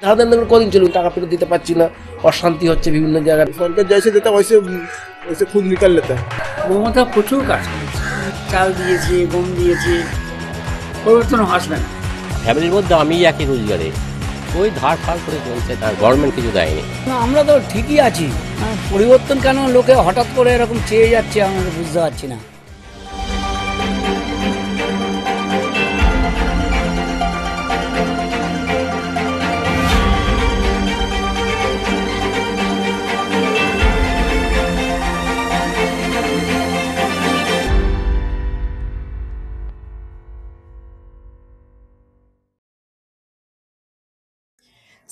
ধার কদিন চলুন, টাকা ফেরত দিতে পারছি না, অশান্তি হচ্ছে বিভিন্ন জায়গায়। সরকার जैसे देता वैसे वैसे खुद निकल लेता है। মমতা প্রচুর কাজ করেছে, চাল দিয়েছে, গম দিয়েছে, পরিবর্তন আসবে না। ফ্যামিলির মধ্যে আমি একই রোজগারে ওই ধার ফার করে চলছে, তার গভর্নমেন্ট কিছু দেয়নি। আমরা তো ঠিকই আছি, পরিবর্তন কেন লোকে হঠাৎ করে এরকম চেয়ে যাচ্ছে আমরা বুঝতে পারছি না।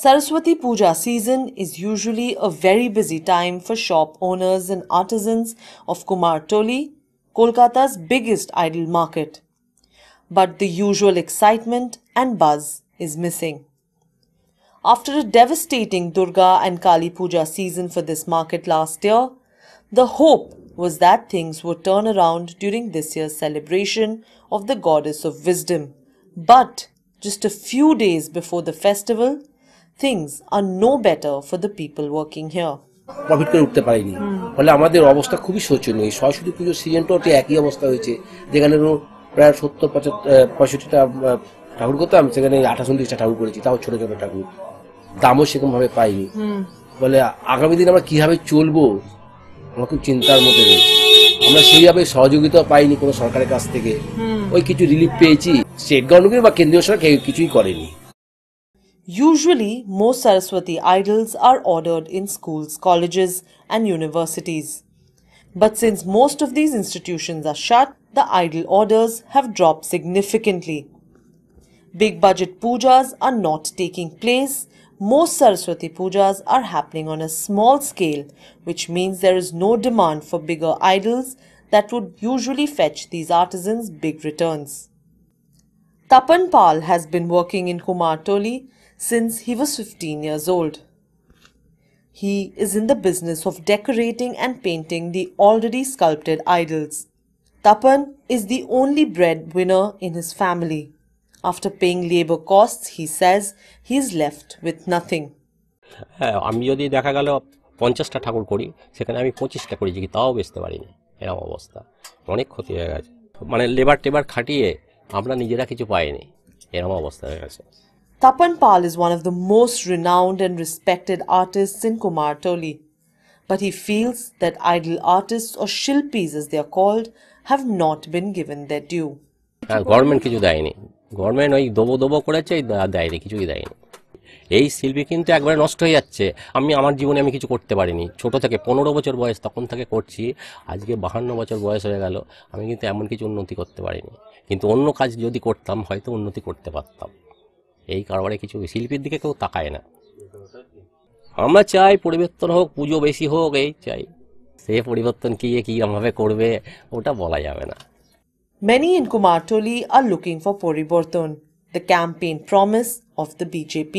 Saraswati Puja season is usually a very busy time for shop owners and artisans of Kumartoli, Kolkata's biggest idol market. But the usual excitement and buzz is missing. After a devastating Durga and Kali Puja season for this market last year, the hope was that things would turn around during this year's celebration of the goddess of wisdom. But just a few days before the festival, things are no better for the people working here. Profit করে উঠতে পারিনি, ফলে আমাদের অবস্থা খুবই শোচনীয়। সরস্বতী পুজোর সিজনটাও ঠিক একই অবস্থা হয়েছে, যেখানে প্রায় 70-65টা ঠাকুর করতাম, সেখানে 28-29টা ঠাকুর করেছি, তাও ছোট ছোট ঠাকুর, দামও সেরকম ভাবে পাইনি। বলে আগামী দিন আমরা কিভাবে চলবো, আমরা খুব চিন্তার মধ্যে রয়েছি। আমরা সেইভাবে সহযোগিতা পাইনি কোনো সরকারের কাছ থেকে, ওই কিছু রিলিফ পেয়েছি, স্টেট গভর্নমেন্ট বা কেন্দ্রীয় সরকার কিছুই করেনি। Usually, most Saraswati idols are ordered in schools, colleges and universities. But since most of these institutions are shut, the idol orders have dropped significantly. Big budget pujas are not taking place. Most Saraswati pujas are happening on a small scale, which means there is no demand for bigger idols that would usually fetch these artisans big returns. Tapan Pal has been working in Kumartoli since he was 15 years old. He is in the business of decorating and painting the already sculpted idols. Tapan is the only breadwinner in his family. After paying labor costs, he says he is left with nothing. আমি যদি দেখা গেল 50টা ঠাকুর করি, সেখানে আমি 25টা করেছি, তাও বেচতে পারিনি, এরকম অবস্থা। অনেক ক্ষতি হয়ে গেছে, মানে লেবার টেবার খাটিয়ে আমরা নিজেরা কিছু পাইনি, এরকম অবস্থা হয়ে গেছে। Tapan Pal is one of the most renowned and respected artists in Kumartoli. But he feels that idol artists, or Shilpis as they are called, have not been given their due. Government কিছু দেয়নি, government ওই দবো করেছে, দেয়নি, কিছুই দেয়নি। এই শিল্পী কিন্তু একবারে নষ্ট হয়ে যাচ্ছে। আমার জীবনে আমি কিছু করতে পারিনি, ছোট থেকে 15 বছর বয়স তখন থেকে করছি, আজকে 52 বছর বয়স হয়ে গেল, আমি কিন্তু এমন কিছু উন্নতি করতে পারিনি। কিন্তু অন্য কাজ যদি করতাম হয়তো উন্নতি করতে পারতাম। এই কারবারে কিছু শিল্পীর দিকে কেউ তাকায় না। আমরা চাই পরিবর্তন হোক, পুজো বেশি হোক, এই চাই। সে পরিবর্তন কিভাবে করবে ওটা বলা যাবে না। Many in Kumartoli are looking for Poriborton, the campaign promise of the BJP.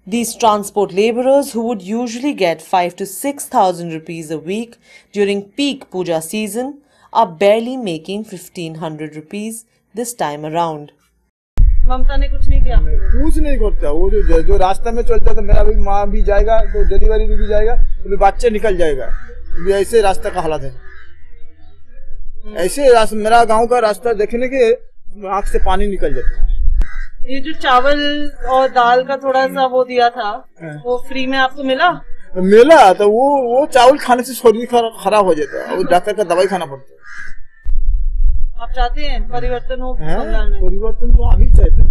These transport labourers who would usually get 5,000 to 6,000 rupees a week during peak puja season are barely making 1,500 rupees this time around. ममता ने कुछ नहीं किया, कुछ नहीं करता। वो जो रास्ता में चलता था, मेरा भी माँ भी जाएगा तो डिलीवरी भी जाएगा, तो भी बच्चे निकल जाएगा। ऐसे रास्ता का हालत है, ऐसे मेरा गांव का रास्ता देखने के आँख से पानी निकल जाता है। ये जो चावल और दाल का थोड़ा सा वो दिया था, वो फ्री में आपको मिला? मिला तो वो चावल खाने से शरीर खराब हो जाता है, डॉक्टर का दवाई खाना पड़ता है। आप चाहते हैं परिवर्तन हो? परिवर्तन तो अभी चाहते हैं,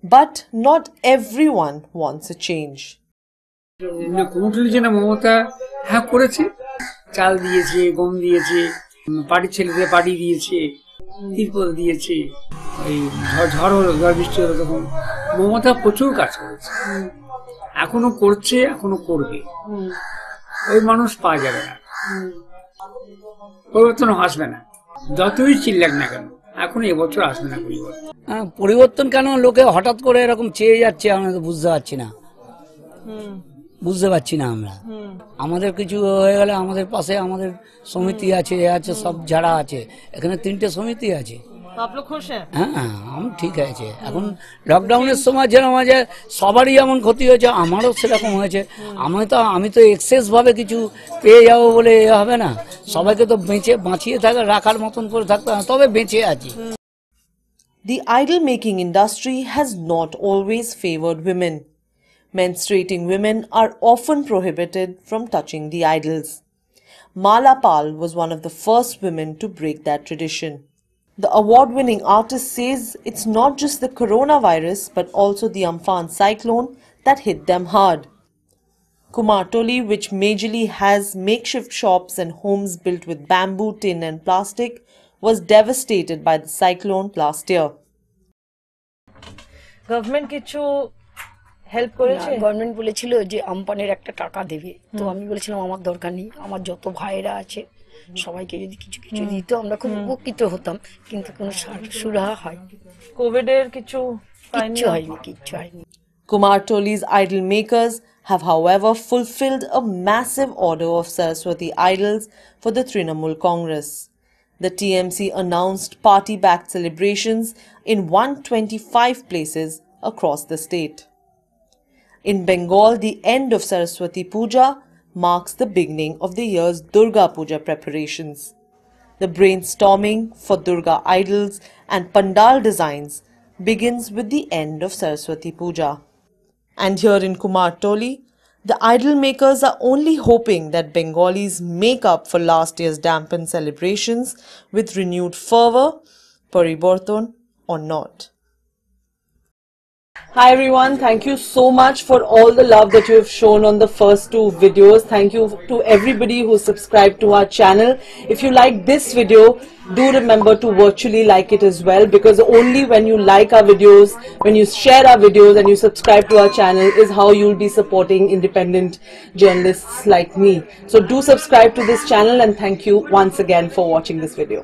but not everyone wants a change. Kumortuli জেলা মমতা হ্যাঁ করেছে, চাল দিয়েছে, গম দিয়েছে, পার্টির ছেলেদের পার্টি দিয়েছে, তিরপল দিয়েছে। ওই ঝড় হলো, ঝড় বৃষ্টি হলো, তখন মমতা প্রচুর কাজ করেছে, এখনো করছে, এখনো করবে। ওই মানুষ পাওয়া যাবে না, পরিবর্তন আসবে না, যতই চিল্লাক না কেন, এখন এবছর আসবে না পরিবর্তন। পরিবর্তন কেন লোকে হঠাৎ করে এরকম চেয়ে যাচ্ছে আমরা তো বুঝতে পারছি না, আমরা। আমাদের কিছু হয়ে গেলে আমাদের পাশে আমাদের সমিতি আছে, সব যারা আছে এখানে 3টে সমিতি আছে, तो आप लोग खुश हैं? হ্যাঁ আমি ঠিক আছে। এখন লকডাউনের সময় যেরকম আছে সবারই যেমন ক্ষতি হয়েছে আমারও সেরকম হয়েছে। আমি তো এক্সেস ভাবে কিছু পেয়ে যাবো বলে এ হবে না, সবাইকে তো বাঁচিয়ে থাকা রাখার মতন করে থাকতে হবে, তবে বেঁচে আছি। The idol making industry has not always favored women. Menstruating women are often prohibited from touching the idols. Mala Pal was one of the first women to break that tradition. The award-winning artist says it's not just the coronavirus but also the Amphan cyclone that hit them hard. Kumar Toli, which majorly has makeshift shops and homes built with bamboo, tin and plastic, was devastated by the cyclone last year. Government কিছু help করেছে? Government বলেছিল যে আমপানের একটা টাকা দেবে, তো আমি বলেছিলাম আমার দরকার নেই, আমার যত ভাইরা আছে সবাইকে যদি কিছু কিছু দিত আমরা খুব উপকৃত হতাম, কিন্তু কোনো সুরাহা হয়নি। কোভিড এর কিছু কিচ্ছু হয়নি। Kumar Toli's idol makers have however fulfilled a massive order of Saraswati idols for the Trinamool Congress. The TMC announced party-backed celebrations in 125 places across the state. In Bengal, the end of Saraswati Puja marks the beginning of the year's Durga Puja preparations. The brainstorming for Durga idols and pandal designs begins with the end of Saraswati Puja. And here in Kumar Toli, the idol makers are only hoping that Bengalis make up for last year's dampened celebrations with renewed fervour, pariborton or not. Hi everyone, thank you so much for all the love that you have shown on the first two videos. Thank you to everybody who subscribed to our channel. If you like this video, do remember to virtually like it as well, because only when you like our videos, when you share our videos and you subscribe to our channel is how you'll be supporting independent journalists like me. So do subscribe to this channel and thank you once again for watching this video.